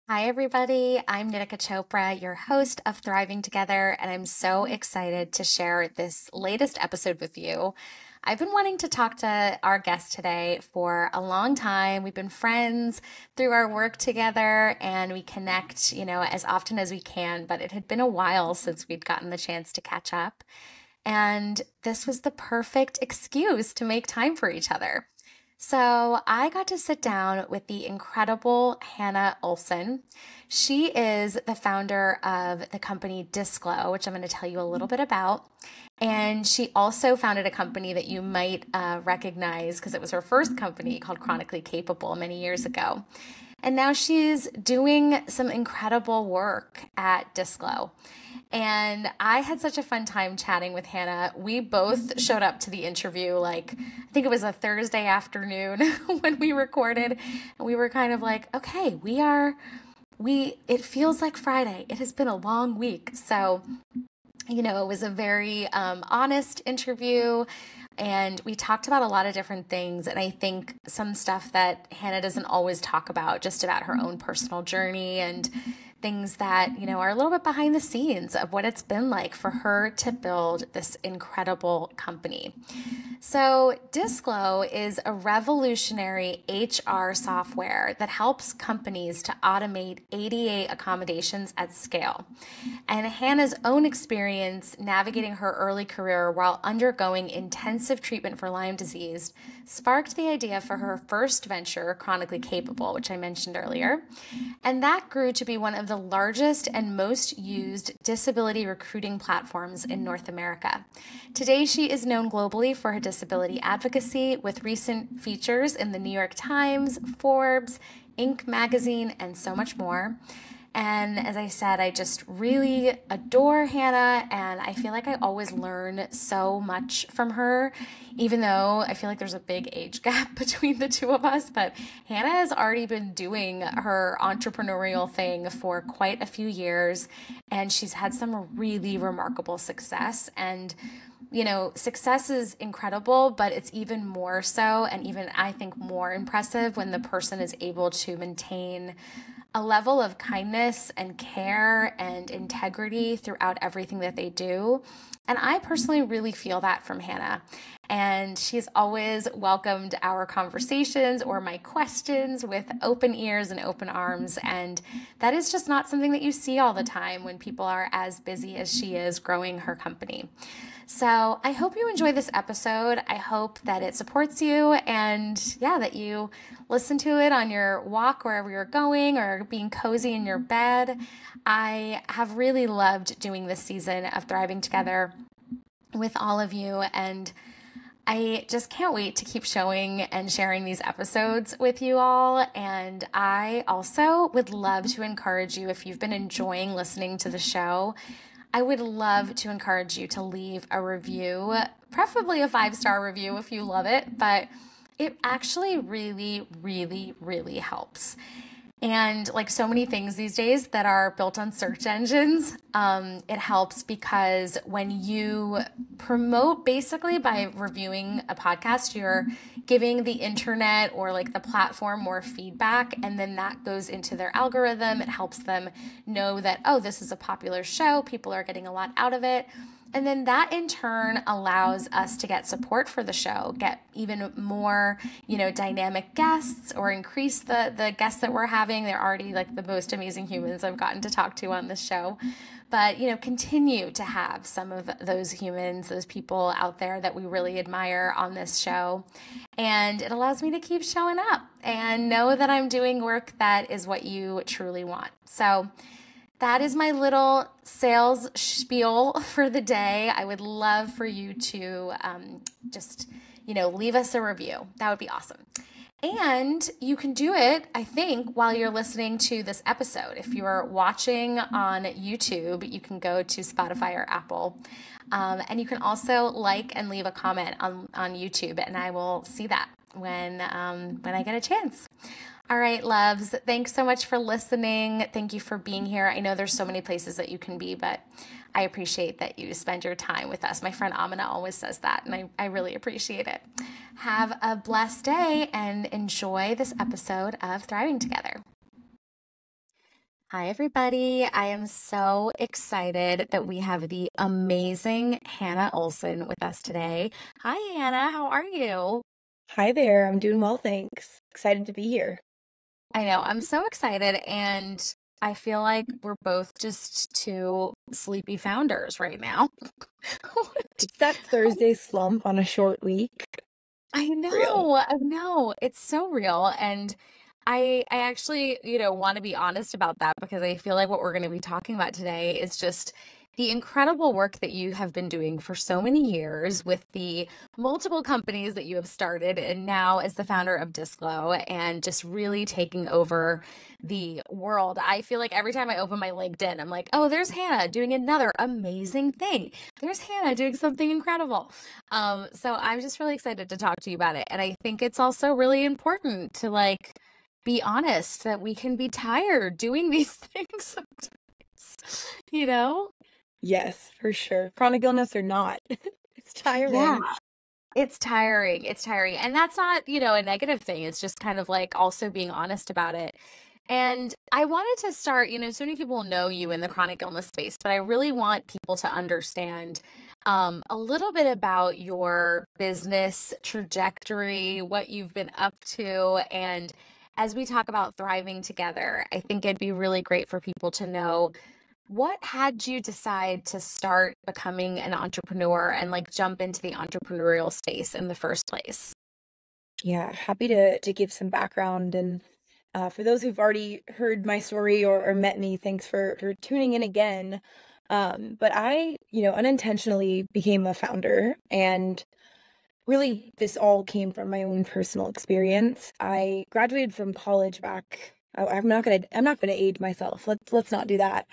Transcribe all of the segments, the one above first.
Hi, everybody. I'm Nitika Chopra, your host of Thriving Together, and I'm so excited to share this latest episode with you. I've been wanting to talk to our guest today for a long time. We've been friends through our work together, and we connect, as often as we can, but it had been a while since we'd gotten the chance to catch up. And this was the perfect excuse to make time for each other. So I got to sit down with the incredible Hannah Olson. She is the founder of the company Disclo, which I'm going to tell you a little bit about. And she also founded a company that you might recognize because it was her first company called Chronically Capable many years ago. And now she's doing some incredible work at Disclo. And I had such a fun time chatting with Hannah. We both showed up to the interview, I think it was a Thursday afternoon when we recorded. And we were kind of like, okay, it feels like Friday. It has been a long week. So, it was a very honest interview. And we talked about a lot of different things. And I think some stuff that Hannah doesn't always talk about, just about her own personal journey and things that, are a little bit behind the scenes of what it's been like for her to build this incredible company. So Disclo is a revolutionary HR software that helps companies to automate ADA accommodations at scale. And Hannah's own experience navigating her early career while undergoing intensive treatment for Lyme disease sparked the idea for her first venture, Chronically Capable, which I mentioned earlier. And that grew to be one of the largest and most used disability recruiting platforms in North America. Today, she is known globally for her disability advocacy with recent features in the New York Times, Forbes, Inc. magazine, and so much more. And as I said, I just really adore Hannah, and I feel like I always learn so much from her, even though I feel like there's a big age gap between the two of us. But Hannah has already been doing her entrepreneurial thing for quite a few years, and she's had some really remarkable success. And success is incredible, but it's even more so, and even I think more impressive when the person is able to maintain a level of kindness and care and integrity throughout everything that they do. And I personally really feel that from Hannah. And she's always welcomed our conversations or my questions with open ears and open arms. And that is just not something that you see all the time when people are as busy as she is growing her company. So I hope you enjoy this episode. I hope that it supports you and that you listen to it on your walk wherever you're going or being cozy in your bed. I have really loved doing this season of Thriving Together with all of you, and I just can't wait to keep showing and sharing these episodes with you all. And I also would love to encourage you, if you've been enjoying listening to the show, I would love to encourage you to leave a review, preferably a 5-star review if you love it, but it actually really, really, really helps. And like so many things these days that are built on search engines, it helps because when you promote, basically by reviewing a podcast, you're giving the internet or like the platform more feedback, and then that goes into their algorithm. It helps them know that, oh, this is a popular show, people are getting a lot out of it. And then that in turn allows us to get support for the show, get even more, dynamic guests, or increase the guests that we're having. They're already like the most amazing humans I've gotten to talk to on this show. But, continue to have some of those humans, those people out there that we really admire on this show. And it allows me to keep showing up and know that I'm doing work that is what you truly want. So that is my little sales spiel for the day. I would love for you to just, leave us a review. That would be awesome. And you can do it, I think, while you're listening to this episode. If you're watching on YouTube, you can go to Spotify or Apple. And you can also like and leave a comment on YouTube, and I will see that when I get a chance. All right, loves, thanks so much for listening. Thank you for being here. I know there's so many places that you can be, but I appreciate that you spend your time with us. My friend Amina always says that, and I really appreciate it. Have a blessed day and enjoy this episode of Thriving Together. Hi, everybody. I am so excited that we have the amazing Hannah Olson with us today. Hi, Hannah. How are you? Hi there, I'm doing well, thanks. Excited to be here. I know, I'm so excited, and I feel like we're both just two sleepy founders right now. It's that Thursday slump on a short week. I Real. know, I know. It's so real. And I actually, want to be honest about that because I feel like what we're going to be talking about today is just the incredible work that you have been doing for so many years with the multiple companies that you have started and now as the founder of Disclo and just really taking over the world. I feel like every time I open my LinkedIn, I'm like, oh, there's Hannah doing another amazing thing. There's Hannah doing something incredible. So I'm just really excited to talk to you about it. And I think it's also really important to be honest that we can be tired doing these things sometimes, you know? Yes, for sure. Chronic illness or not, it's Yeah. tiring. It's tiring. It's tiring. And that's not, a negative thing. It's just kind of like also being honest about it. And I wanted to start, so many people know you in the chronic illness space, but I really want people to understand a little bit about your business trajectory, what you've been up to. And as we talk about thriving together, I think it'd be really great for people to know what had you decide to start becoming an entrepreneur and jump into the entrepreneurial space in the first place? Yeah, happy to give some background. And for those who've already heard my story or met me, thanks for tuning in again. But I, unintentionally became a founder, and really, this all came from my own personal experience. I graduated from college back. I'm not gonna age myself. Let's not do that.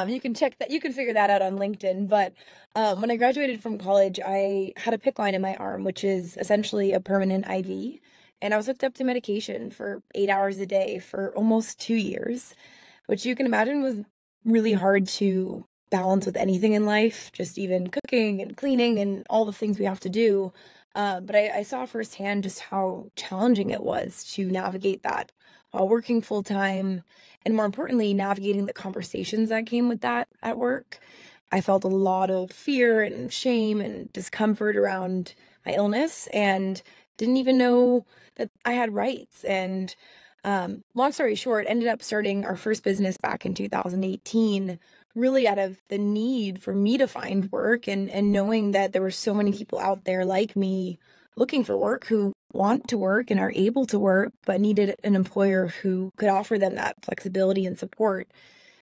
You can check that. You can figure that out on LinkedIn. But when I graduated from college, I had a PICC line in my arm, which is essentially a permanent IV, and I was hooked up to medication for 8 hours a day for almost 2 years, which you can imagine was really hard to balance with anything in life, just even cooking and cleaning and all the things we have to do. But I saw firsthand just how challenging it was to navigate that while working full time, and more importantly, navigating the conversations that came with that at work. I felt a lot of fear and shame and discomfort around my illness and didn't even know that I had rights. And long story short, ended up starting our first business back in 2018, really out of the need for me to find work and knowing that there were so many people out there like me looking for work who want to work and are able to work, but needed an employer who could offer them that flexibility and support.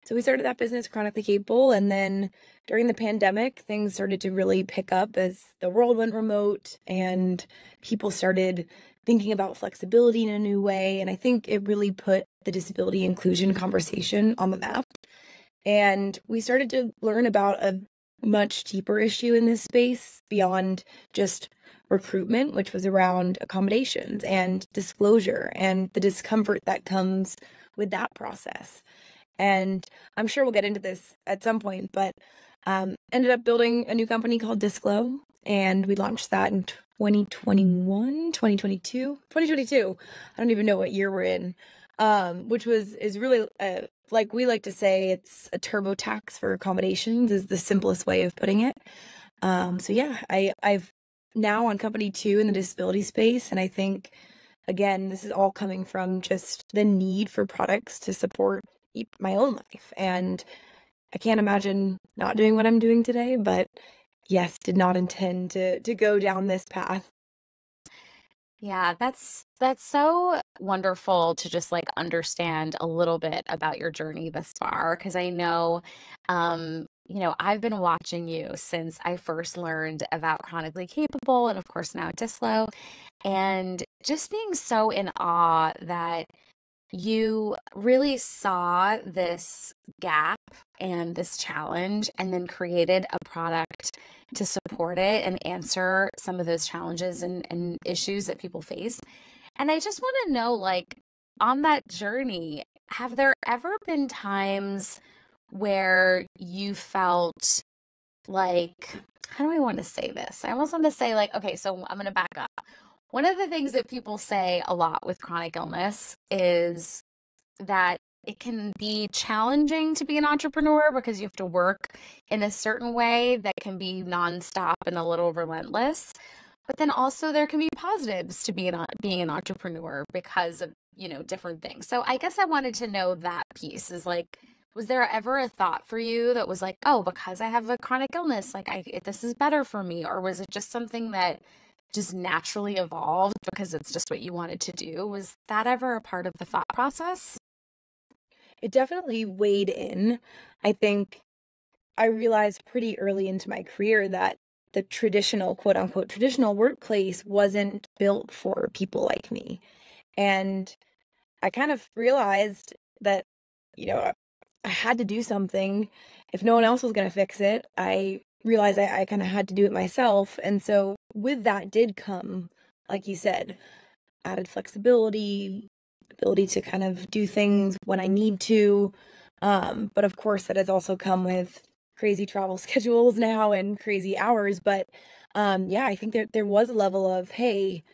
So we started that business, Chronically Capable, and then during the pandemic, things started to really pick up as the world went remote and people started thinking about flexibility in a new way. And I think it really put the disability inclusion conversation on the map. And we started to learn about a much deeper issue in this space beyond just recruitment, which was around accommodations and disclosure and the discomfort that comes with that process. And I'm sure we'll get into this at some point, but ended up building a new company called Disclo, and we launched that in 2021, 2022, 2022. I don't even know what year we're in, which is really, like we like to say, it's a TurboTax for accommodations is the simplest way of putting it. So yeah, I've now on company two in the disability space, and I think, again, this is all coming from just the need for products to support my own life. And I can't imagine not doing what I'm doing today, but yes, did not intend to go down this path. Yeah, that's so wonderful to just understand a little bit about your journey thus far because I know I've been watching you since I first learned about Chronically Capable and of course now Dislo and just being so in awe that you really saw this gap and this challenge and then created a product to support it and answer some of those challenges and issues that people face. And I just want to know, on that journey, have there ever been times where you felt like, how do I want to say this? I almost want to say, okay, so I'm going to back up. One of the things that people say a lot with chronic illness is that it can be challenging to be an entrepreneur because you have to work in a certain way that can be nonstop and a little relentless. But then also there can be positives to being an entrepreneur because of, different things. So I guess I wanted to know that piece is like, was there ever a thought for you that was like, oh, because I have a chronic illness, like this is better for me? Or was it just something that just naturally evolved because it's just what you wanted to do? Was that ever a part of the thought process? It definitely weighed in. I think I realized pretty early into my career that the traditional, quote unquote, traditional workplace wasn't built for people like me. And I kind of realized that, you know, I had to do something. If no one else was going to fix it, I realized I kind of had to do it myself. And so with that did come, like you said, added flexibility, ability to kind of do things when I need to. But of course, that has also come with crazy travel schedules now and crazy hours. But yeah, I think there was a level of, hey,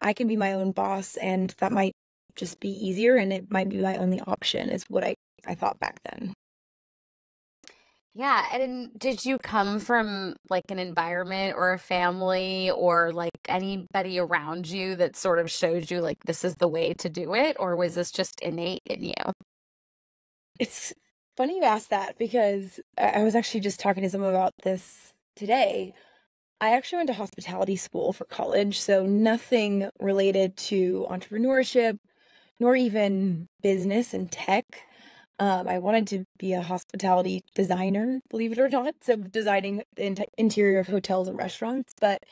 I can be my own boss, and that might just be easier, and it might be my only option, is what I thought back then. Yeah, and did you come from like an environment or a family or like anybody around you that sort of showed you like this is the way to do it, or was this just innate in you? It's funny you asked that because I was actually just talking to someone about this today. I actually went to hospitality school for college, so nothing related to entrepreneurship, nor even business and tech. I wanted to be a hospitality designer, believe it or not, so designing the interior of hotels and restaurants. But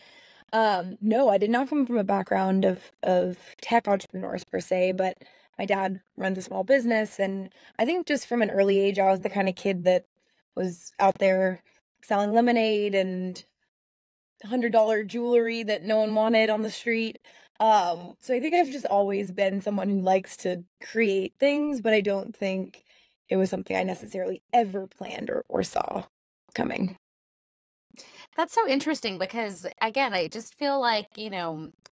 no, I did not come from a background of tech entrepreneurs per se, but my dad runs a small business, and I think just from an early age, I was the kind of kid that was out there selling lemonade and $100 jewelry that no one wanted on the street. So I think I've just always been someone who likes to create things, but I don't think it was something I necessarily ever planned or saw coming. That's so interesting because, again, I just feel like,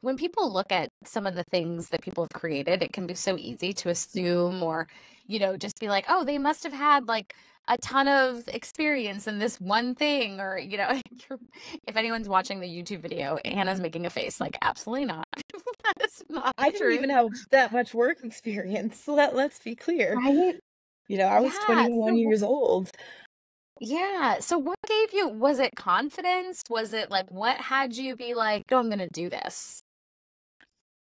when people look at some of the things that people have created, it can be so easy to assume or, just be like, oh, they must have had like a ton of experience in this one thing. Or, if anyone's watching the YouTube video, Hannah's making a face like, absolutely not. That is not I didn't true. even have that much work experience, so let's be clear. Right? I was Yeah. 21 years old. Yeah. So what gave you, was it confidence? Was it like, what had you be like, oh, I'm going to do this?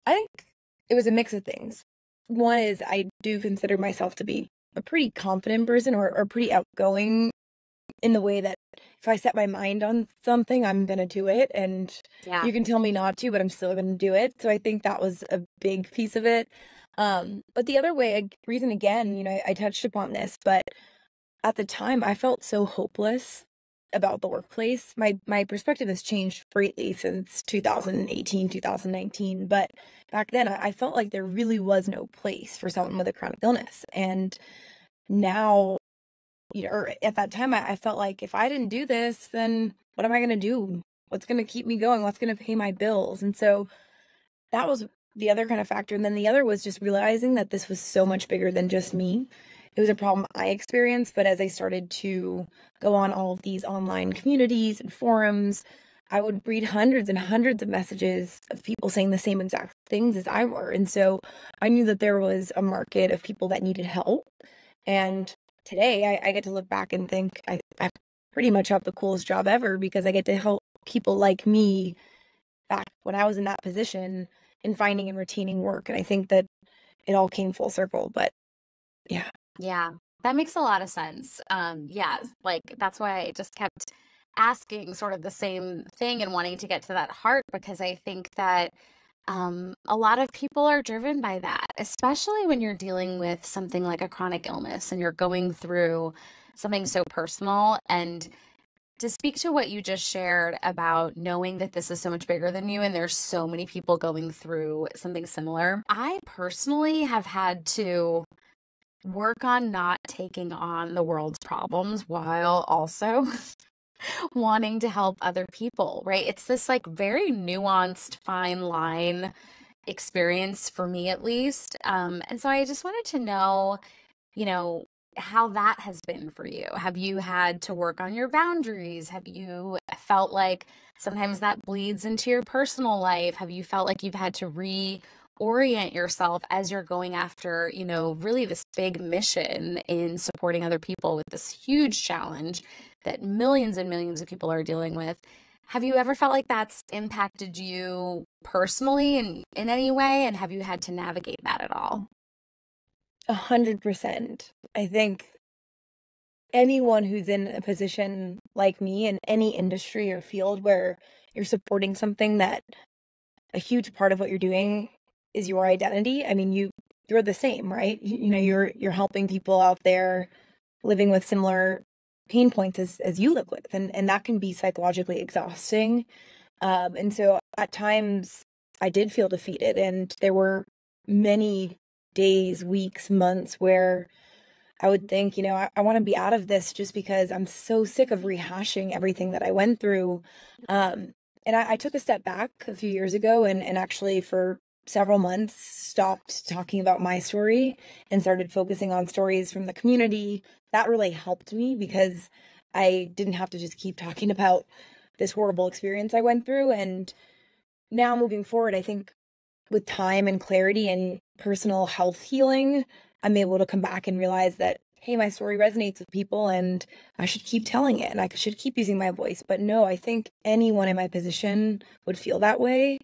I think it was a mix of things. One is I do consider myself to be a pretty confident person or pretty outgoing in the way that if I set my mind on something, I'm gonna do it. And Yeah. you can tell me not to, but I'm still gonna do it. So I think that was a big piece of it. But the other way, reason again, I touched upon this, but at the time I felt so hopeless about the workplace. My perspective has changed greatly since 2018, 2019. But back then I felt like there really was no place for someone with a chronic illness. And now, or at that time, I felt like if I didn't do this, then what am I going to do? What's going to keep me going? What's going to pay my bills? And so that was the other kind of factor. And then the other was just realizing that this was so much bigger than just me. It was a problem I experienced, but as I started to go on all of these online communities and forums, I would read hundreds and hundreds of messages of people saying the same exact things as I were. And so I knew that there was a market of people that needed help. And today I get to look back and think I pretty much have the coolest job ever because I get to help people like me back when I was in that position in finding and retaining work. And I think that it all came full circle. But yeah. Yeah, that makes a lot of sense. Yeah, like that's why I just kept asking sort of the same thing and wanting to get to that heart because I think that a lot of people are driven by that, especially when you're dealing with something like a chronic illness and you're going through something so personal. And to speak to what you just shared about knowing that this is so much bigger than you and there's so many people going through something similar, I personally have had to work on not taking on the world's problems while also wanting to help other people, right? It's this like very nuanced, fine line experience for me at least. And so I just wanted to know, how that has been for you. Have you had to work on your boundaries? Have you felt like sometimes that bleeds into your personal life? Have you felt like you've had to reorient yourself as you're going after, really this big mission in supporting other people with this huge challenge that millions and millions of people are dealing with? Have you ever felt like that's impacted you personally in any way? And have you had to navigate that at all? 100%. I think anyone who's in a position like me in any industry or field where you're supporting something that a huge part of what you're doing is your identity. I mean, you're the same, right? You're helping people out there living with similar pain points as you live with, and that can be psychologically exhausting. And so at times I did feel defeated, and there were many days, weeks, months where I would think, I want to be out of this just because I'm so sick of rehashing everything that I went through. And I took a step back a few years ago and actually for several months stopped talking about my story and started focusing on stories from the community. That really helped me because I didn't have to just keep talking about this horrible experience I went through. And now moving forward, I think with time and clarity and personal health healing, I'm able to come back and realize that, hey, my story resonates with people and I should keep telling it and I should keep using my voice. But no, I think anyone in my position would feel that way.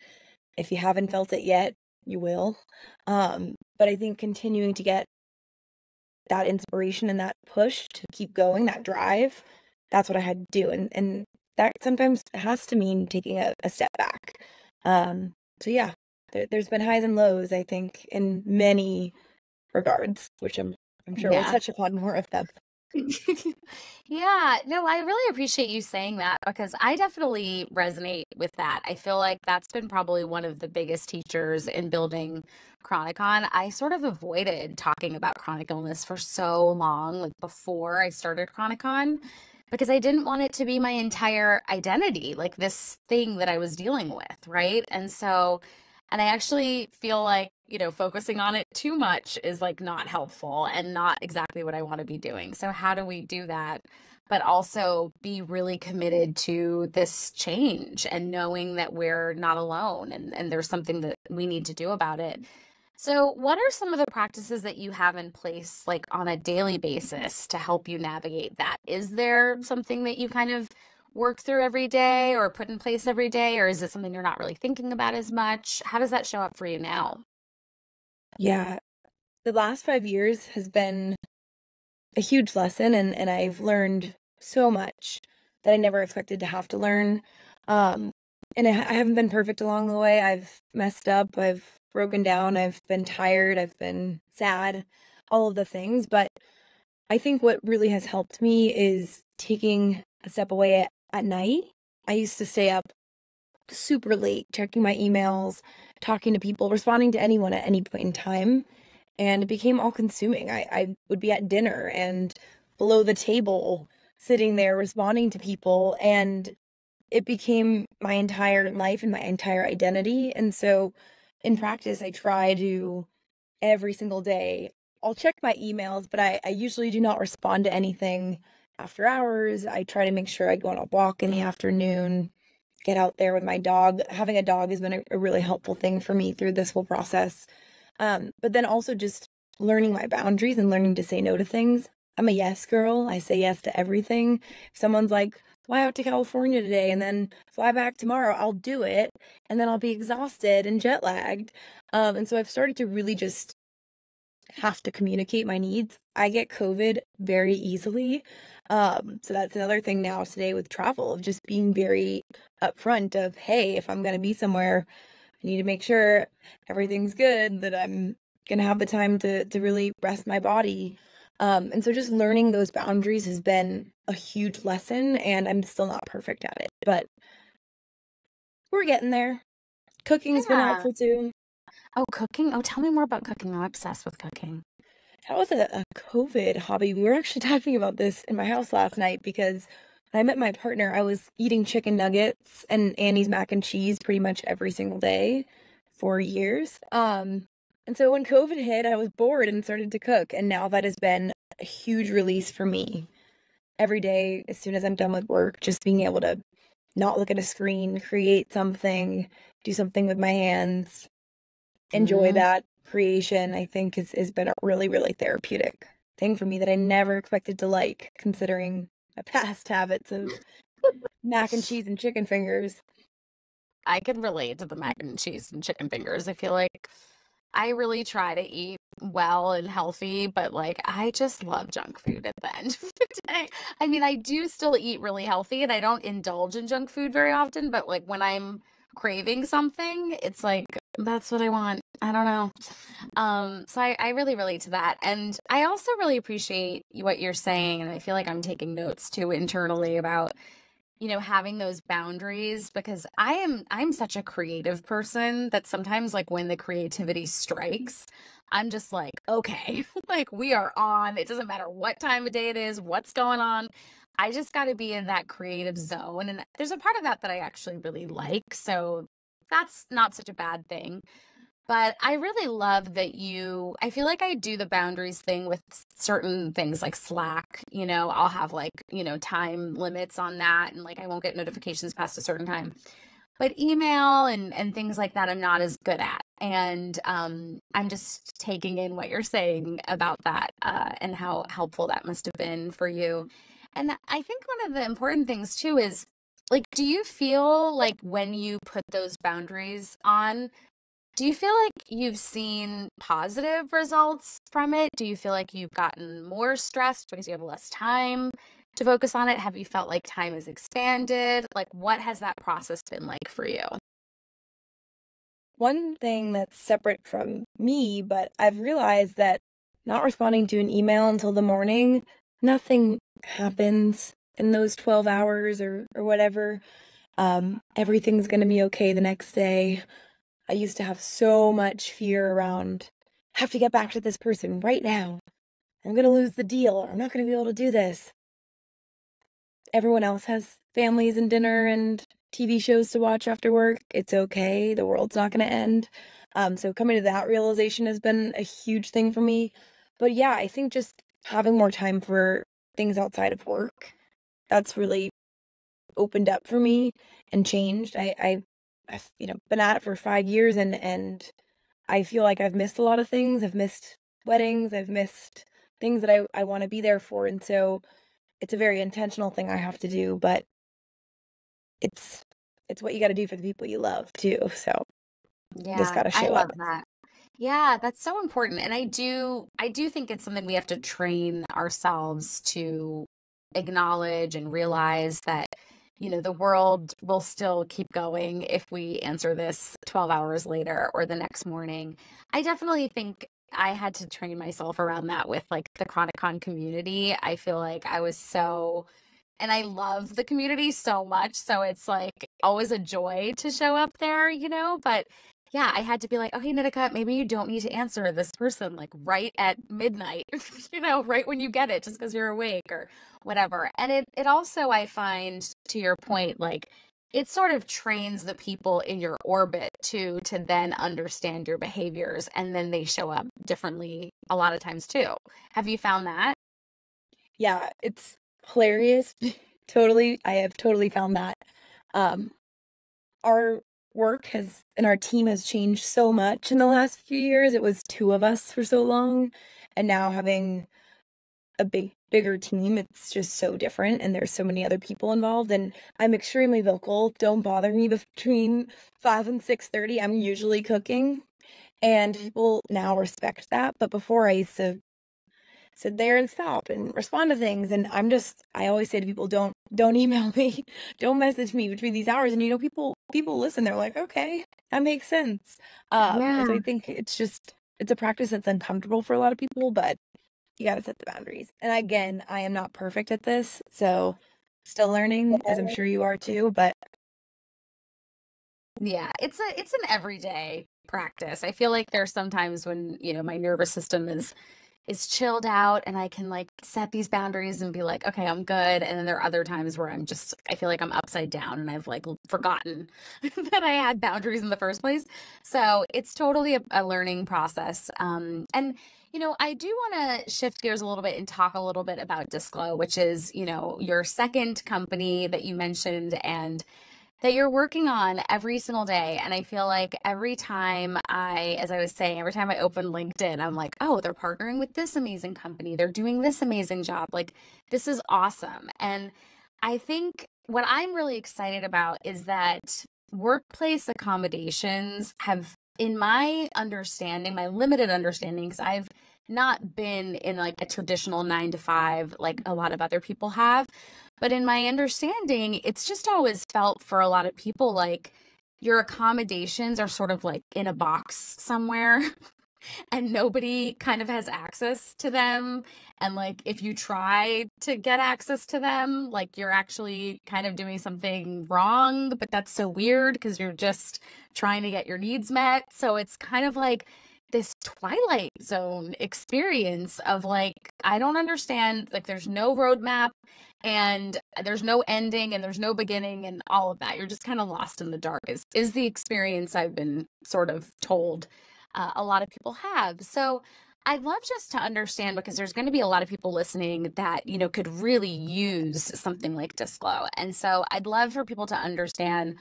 If you haven't felt it yet, you will. But I think continuing to get that inspiration and that push to keep going, that drive, that's what I had to do. And that sometimes has to mean taking a step back. So yeah, there's been highs and lows, I think, in many regards, which I'm sure we'll Yeah. touch upon more of them. Yeah, no, I really appreciate you saying that because I definitely resonate with that. I feel like that's been probably one of the biggest teachers in building Chronicon. I sort of avoided talking about chronic illness for so long, like before I started Chronicon, because I didn't want it to be my entire identity, like this thing that I was dealing with, right? And I actually feel like, focusing on it too much is like not helpful and not exactly what I want to be doing. So, how do we do that? But also be really committed to this change and knowing that we're not alone and there's something that we need to do about it. So, what are some of the practices that you have in place, like on a daily basis, to help you navigate that? Is there something that you kind of work through every day or put in place every day, or is it something you're not really thinking about as much? How does that show up for you now? Yeah, the last 5 years has been a huge lesson, and I've learned so much that I never expected to have to learn. Um, and I haven't been perfect along the way. I've messed up, I've broken down, I've been tired, I've been sad, all of the things. But I think what really has helped me is taking a step away at night. I used to stay up super late, checking my emails, talking to people, responding to anyone at any point in time. And it became all consuming. I would be at dinner and below the table, sitting there responding to people. And it became my entire life and my entire identity. And so in practice, I try to every single day. I'll check my emails, but I usually do not respond to anything after hours. I try to make sure I go on a walk in the afternoon, get out there with my dog. Having a dog has been a really helpful thing for me through this whole process. But then also just learning my boundaries and learning to say no to things. I'm a yes girl. I say yes to everything. If someone's like, fly out to California today and then fly back tomorrow, I'll do it. And then I'll be exhausted and jet lagged. And so I've started to really just have to communicate my needs. I get COVID very easily. So that's another thing now today with travel of just being very upfront of, hey, if I'm going to be somewhere, I need to make sure everything's good, that I'm going to have the time to really rest my body. And so just learning those boundaries has been a huge lesson, and I'm still not perfect at it, but we're getting there. Cooking's been Yeah. helpful too. Oh, cooking. Oh, tell me more about cooking. I'm obsessed with cooking. That was a COVID hobby. We were actually talking about this in my house last night because when I met my partner, I was eating chicken nuggets and Annie's mac and cheese pretty much every single day for years. And so when COVID hit, I was bored and started to cook. And now that has been a huge release for me. Every day, as soon as I'm done with work, just being able to not look at a screen, create something, do something with my hands, enjoy Mm. that creation, I think has been a really, really therapeutic thing for me that I never expected to like, considering my past habits of mac and cheese and chicken fingers. I can relate to the mac and cheese and chicken fingers. I feel like I really try to eat well and healthy, but like I just love junk food at the end of the day. I mean, I do still eat really healthy and I don't indulge in junk food very often, but like when I'm craving something, it's like that's what I want. I don't know. So I really relate to that. And I also really appreciate what you're saying, and I feel like I'm taking notes too internally about having those boundaries because I'm such a creative person that sometimes like when the creativity strikes, I'm just like, okay, like we are on. It doesn't matter what time of day it is, what's going on. I just got to be in that creative zone. And there's a part of that that I actually really like. So that's not such a bad thing. But I really love that I feel like I do the boundaries thing with certain things like Slack. I'll have like, time limits on that and like I won't get notifications past a certain time. But email and things like that I'm not as good at. And I'm just taking in what you're saying about that and how helpful that must have been for you. And I think one of the important things too is like, do you feel like when you put those boundaries on, do you feel like you've seen positive results from it? Do you feel like you've gotten more stressed because you have less time to focus on it? Have you felt like time has expanded? Like, what has that process been like for you? One thing that's separate from me, but I've realized that not responding to an email until the morning, nothing happens in those 12 hours or whatever. Everything's going to be okay the next day. I used to have so much fear around, have to get back to this person right now. I'm going to lose the deal, or I'm not going to be able to do this. Everyone else has families and dinner and TV shows to watch after work. It's okay. The world's not going to end. So coming to that realization has been a huge thing for me. But yeah, I think just having more time for things outside of work, that's really opened up for me and changed. I've been at it for 5 years and I feel like I've missed a lot of things. I've missed weddings. I've missed things that I want to be there for. And so it's a very intentional thing I have to do, but it's it's what you got to do for the people you love too. So just Yeah, got to I show up. love that. Yeah, that's so important. And I do think it's something we have to train ourselves to acknowledge and realize that, the world will still keep going if we answer this 12 hours later or the next morning. I definitely think I had to train myself around that with like the Chronic Con community. I feel like I was and I love the community so much. So it's like always a joy to show up there, but yeah, I had to be like, okay, Nitika, maybe you don't need to answer this person like right at midnight, right when you get it, just because you're awake or whatever. And it also, I find, to your point, like it sort of trains the people in your orbit to then understand your behaviors and then they show up differently a lot of times too. Have you found that? Yeah, it's hilarious. Totally. I have totally found that. Um, our work has and our team has changed so much in the last few years. It was two of us for so long, and now having a bigger team, it's just so different and there's so many other people involved and I'm extremely vocal. Don't bother me between 5 and 6:30. I'm usually cooking and people now respect that, but before I used to sit there and stop and respond to things and I always say to people don't email me. Don't message me between these hours and people listen. They're like, "Okay, that makes sense." And so Yeah. I think it's a practice that's uncomfortable for a lot of people, but you gotta set the boundaries. And again, I am not perfect at this, so still learning, as I'm sure you are too, but Yeah, it's an everyday practice. I feel like there's sometimes when, my nervous system is is chilled out and I can like set these boundaries and be like, okay, I'm good. And then there are other times where I feel like I'm upside down and I've like forgotten that I had boundaries in the first place. So it's totally a learning process. And I do want to shift gears a little bit and talk a little bit about Disclo, which is, your second company that you mentioned and that you're working on every single day. And I feel like every time as I was saying, every time I open LinkedIn, I'm like, oh, they're partnering with this amazing company. They're doing this amazing job. Like, this is awesome. And I think what I'm really excited about is that workplace accommodations have, in my understanding, my limited understanding, because I've not been in like a traditional 9 to 5 like a lot of other people have. But in my understanding, it's just always felt for a lot of people like your accommodations are sort of like in a box somewhere and nobody kind of has access to them. And like if you try to get access to them, like you're actually kind of doing something wrong, but that's so weird because you're just trying to get your needs met. So it's kind of like this Twilight Zone experience of like, I don't understand, like there's no roadmap and there's no ending and there's no beginning and all of that. You're just kind of lost in the dark is the experience I've been sort of told a lot of people have. So I'd love just to understand, because there's going to be a lot of people listening that, could really use something like Disclo. And so I'd love for people to understand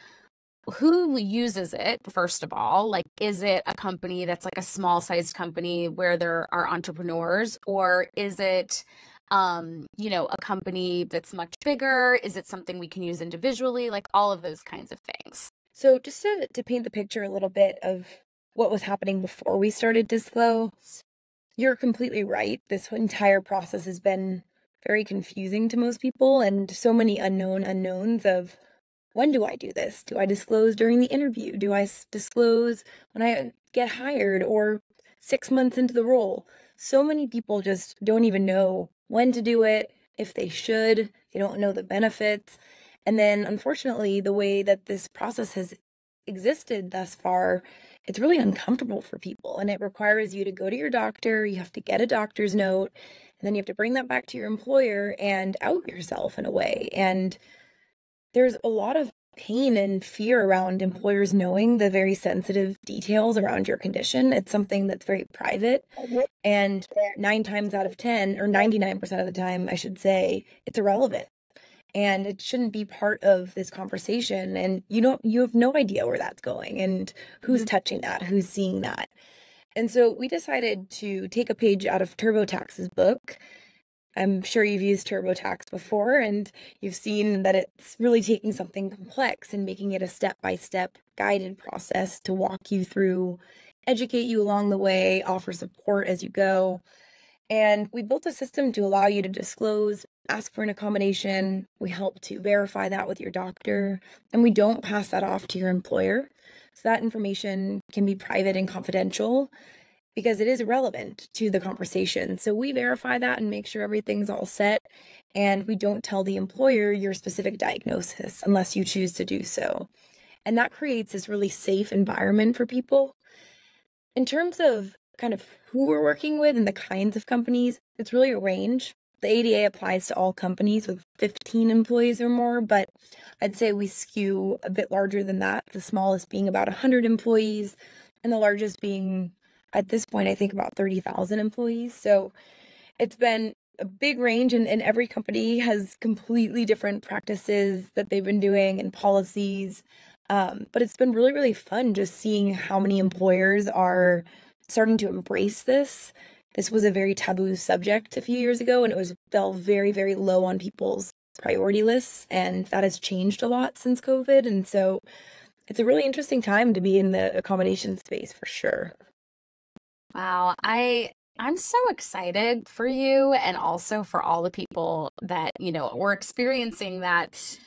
who uses it, first of all. Like, is it a company that's like a small sized company where there are entrepreneurs, or is it a company that's much bigger? Is it something we can use individually? Like all of those kinds of things. So just to paint the picture a little bit of what was happening before we started Disclo, you're completely right. This entire process has been very confusing to most people, and so many unknowns of, when do I do this? Do I disclose during the interview? Do I disclose when I get hired or 6 months into the role? So many people just don't even know when to do it, if they should. They don't know the benefits. And then, unfortunately, the way that this process has existed thus far, it's really uncomfortable for people. And it requires you to go to your doctor, you have to get a doctor's note, and then you have to bring that back to your employer and out yourself in a way. And there's a lot of pain and fear around employers knowing the very sensitive details around your condition. It's something that's very private, and 9 times out of 10, or 99% of the time, I should say, it's irrelevant. And it shouldn't be part of this conversation. And you have no idea where that's going and who's touching that, who's seeing that. And so we decided to take a page out of TurboTax's book. I'm sure you've used TurboTax before, and you've seen that it's really taking something complex and making it a step-by-step guided process to walk you through, educate you along the way, offer support as you go. And we built a system to allow you to disclose, ask for an accommodation. We help to verify that with your doctor, and we don't pass that off to your employer. So that information can be private and confidential, because it is relevant to the conversation. So we verify that and make sure everything's all set. And we don't tell the employer your specific diagnosis unless you choose to do so. And that creates this really safe environment for people. In terms of kind of who we're working with and the kinds of companies, it's really a range. The ADA applies to all companies with 15 employees or more, but I'd say we skew a bit larger than that, the smallest being about 100 employees and the largest being, at this point, I think about 30,000 employees. So it's been a big range, and every company has completely different practices that they've been doing and policies. But it's been really, really fun just seeing how many employers are starting to embrace this. This was a very taboo subject a few years ago, and fell very, very low on people's priority lists, and that has changed a lot since COVID. And so it's a really interesting time to be in the accommodation space for sure. Wow, I'm so excited for you and also for all the people that, were experiencing that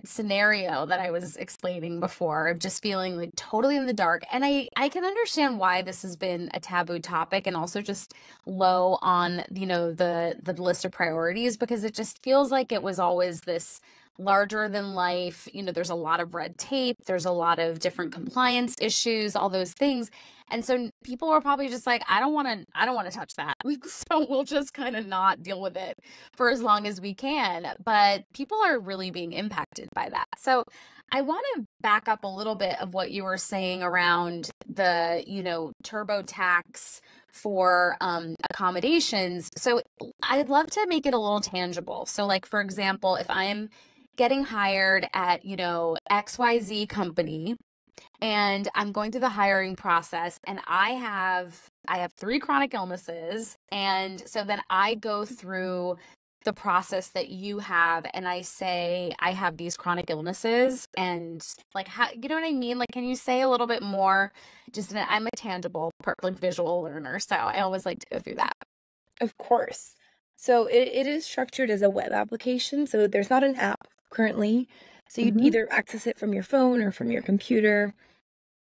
scenario that I was explaining before of just feeling like totally in the dark. And I can understand why this has been a taboo topic and also just low on, the list of priorities, because it just feels like it was always this larger than life. There's a lot of red tape, there's a lot of different compliance issues, all those things. And so people were probably just like, I don't want to touch that. So we'll just kind of not deal with it for as long as we can. But people are really being impacted by that. So I want to back up a little bit of what you were saying around the, TurboTax for accommodations. So I'd love to make it a little tangible. So like, for example, if I'm getting hired at, XYZ company, and I'm going through the hiring process, and I have 3 chronic illnesses, and so then I go through the process that you have, and I say I have these chronic illnesses, and like, how, you know what I mean? Like, can you say a little bit more? I'm a tangible, like, visual learner, so I always like to go through that. Of course. So it is structured as a web application. So there's not an app currently. So you'd Hmm. either access it from your phone or from your computer.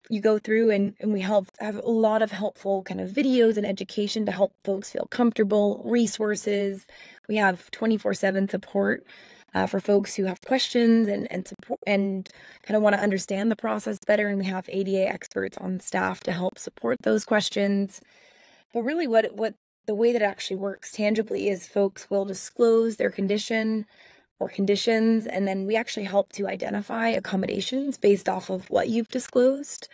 You go through and we have a lot of helpful kind of videos and education to help folks feel comfortable, resources. We have 24/7 support for folks who have questions and support and kind of want to understand the process better. And we have ADA experts on staff to help support those questions. But really what the way that it actually works tangibly is folks will disclose their condition or conditions, and then we actually help to identify accommodations based off of what you've disclosed.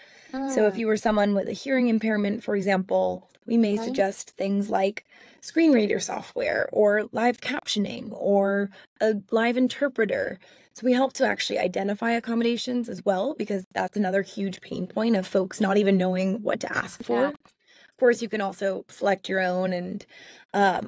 So if Mm, you were someone with a hearing impairment, for example, we may mhm. suggest things like screen reader software or live captioning or a live interpreter. So we help to actually identify accommodations as well, because that's another huge pain point of folks not even knowing what to ask Yeah. for. Of course, you can also select your own and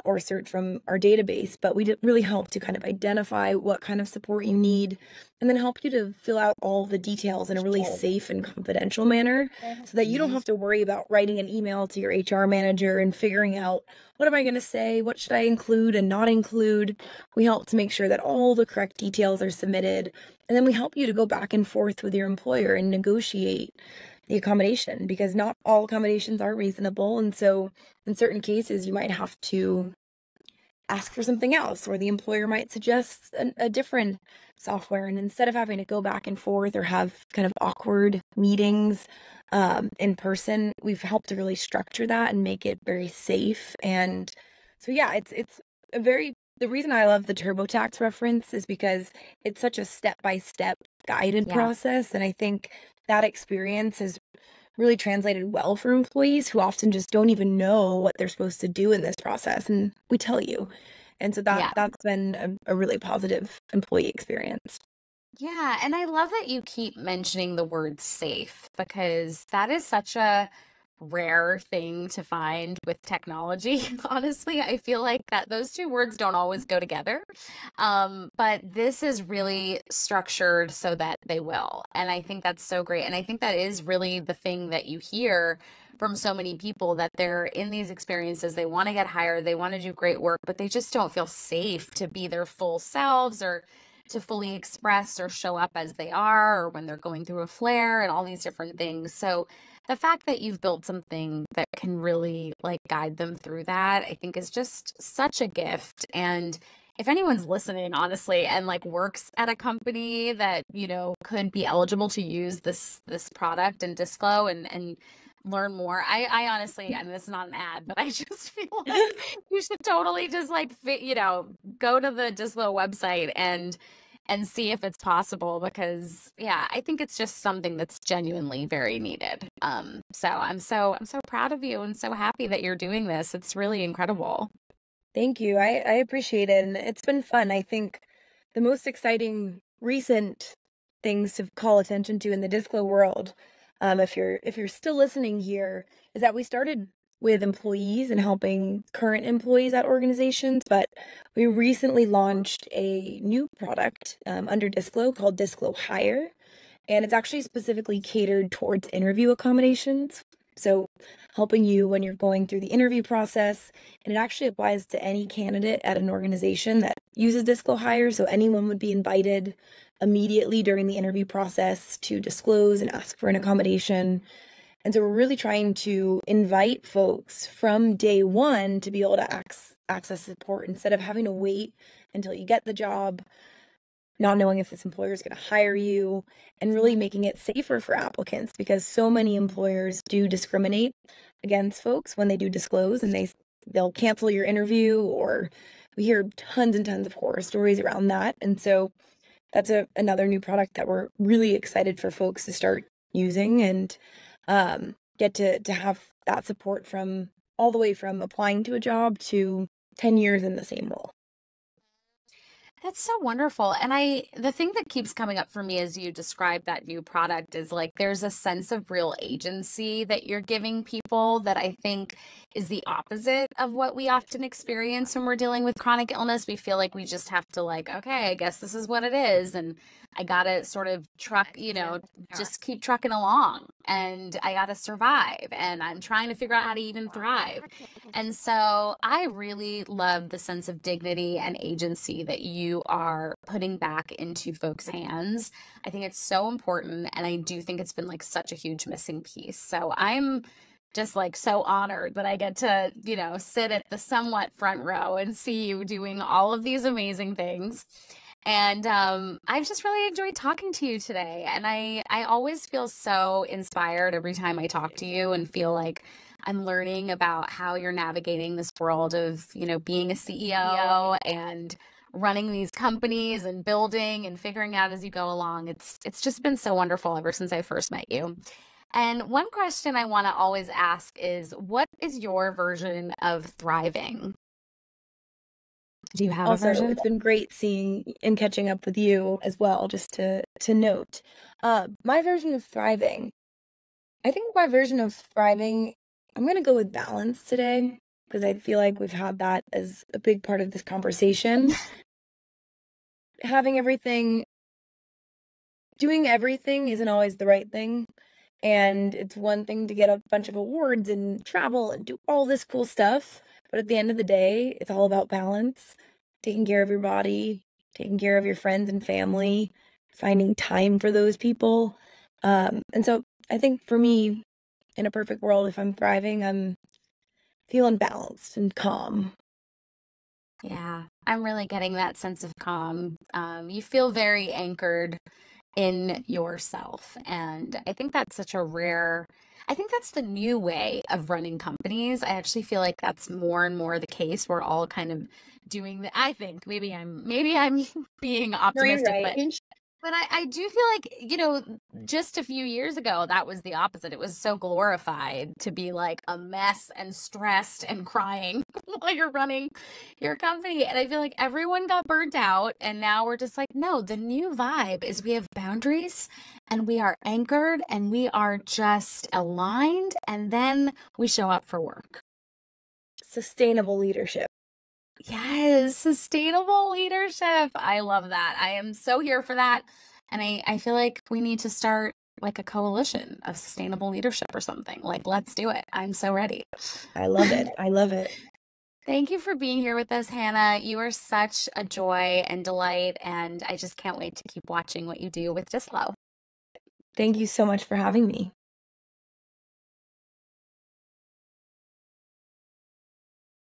or search from our database, but we really help to kind of identify what kind of support you need and then help you to fill out all the details in a really safe and confidential manner so that you don't have to worry about writing an email to your HR manager and figuring out what am I going to say, what should I include and not include. We help to make sure that all the correct details are submitted, and then we help you to go back and forth with your employer and negotiate the accommodation, because not all accommodations are reasonable. And so in certain cases, you might have to ask for something else, or the employer might suggest a different software. And instead of having to go back and forth or have kind of awkward meetings in person, we've helped to really structure that and make it very safe. And so, yeah, it's a very the reason I love the TurboTax reference is because it's such a step by step guided Yeah. process. And I think that experience has really translated well for employees who often just don't even know what they're supposed to do in this process, and we tell you. And so Yeah. that's been a really positive employee experience. Yeah, and I love that you keep mentioning the word safe, because that is such a rare thing to find with technology. Honestly, I feel like that those two words don't always go together. But this is really structured so that they will. And I think that's so great. And I think that is really the thing that you hear from so many people, that they're in these experiences, they want to get hired, they want to do great work, but they just don't feel safe to be their full selves, or to fully express or show up as they are, or when they're going through a flare and all these different things. So the fact that you've built something that can really like guide them through that, I think is just such a gift. And if anyone's listening, honestly, and like works at a company that, could be eligible to use this product and Disclo, and learn more. I honestly, I mean, this is not an ad, but I just feel like you should totally just like go to the Disclo website and see if it's possible, because yeah, I think it's just something that's genuinely very needed. So I'm so proud of you and so happy that you're doing this. It's really incredible. Thank you. I appreciate it, and it's been fun. I think the most exciting recent things to call attention to in the disclo world, if you're still listening here, is that we started with employees and helping current employees at organizations, but we recently launched a new product under Disclo called Disclo Hire, and it's actually specifically catered towards interview accommodations. So, helping you when you're going through the interview process, and it actually applies to any candidate at an organization that uses Disclo Hire. So, anyone would be invited immediately during the interview process to disclose and ask for an accommodation. And so, we're really trying to invite folks from day one to be able to access support instead of having to wait until you get the job not knowing if this employer is going to hire you, and really making it safer for applicants because so many employers do discriminate against folks when they do disclose, and they'll cancel your interview, or we hear tons and tons of horror stories around that. And so that's another new product that we're really excited for folks to start using and get to have that support from all the way from applying to a job to 10 years in the same role. That's so wonderful. And the thing that keeps coming up for me as you describe that new product is like there's a sense of real agency that you're giving people that I think is the opposite of what we often experience when we're dealing with chronic illness. We feel like we just have to like, okay, I guess this is what it is. And I gotta sort of just keep trucking along and I gotta survive and I'm trying to figure out how to even thrive. And so I really love the sense of dignity and agency that you are putting back into folks' hands. I think it's so important. And I do think it's been like such a huge missing piece. So I'm just like so honored that I get to, sit at the somewhat front row and see you doing all of these amazing things. And I've just really enjoyed talking to you today. And I always feel so inspired every time I talk to you and feel like I'm learning about how you're navigating this world of, being a CEO and running these companies and building and figuring out as you go along. It's just been so wonderful ever since I first met you. And one question I want to always ask is, what is your version of thriving? Do you have a Also, version? it's been great seeing and catching up with you as well, just to note. My version of thriving, I think my version of thriving, I'm going to go with balance today because I feel like we've had that as a big part of this conversation. Doing everything isn't always the right thing. And it's one thing to get a bunch of awards and travel and do all this cool stuff. But at the end of the day, it's all about balance, taking care of your body, taking care of your friends and family, finding time for those people. And so I think for me, in a perfect world, if I'm thriving, I'm feeling balanced and calm. Yeah, I'm really getting that sense of calm. You feel very anchored in yourself. And I think that's I think that's the new way of running companies. I actually feel like that's more and more the case. We're all kind of doing I think maybe I'm being Very optimistic, right. but I do feel like, just a few years ago, that was the opposite. It was so glorified to be like a mess and stressed and crying while you're running your company. And I feel like everyone got burnt out. And now we're just like, no, the new vibe is we have boundaries and we are anchored and we are just aligned. And then we show up for work. Sustainable leadership. Yes, sustainable leadership. I love that. I am so here for that. And I feel like we need to start like a coalition of sustainable leadership or something. Like, let's do it. I'm so ready. I love it. I love it. Thank you for being here with us, Hannah. You are such a joy and delight, and I just can't wait to keep watching what you do with Disclo. Thank you so much for having me.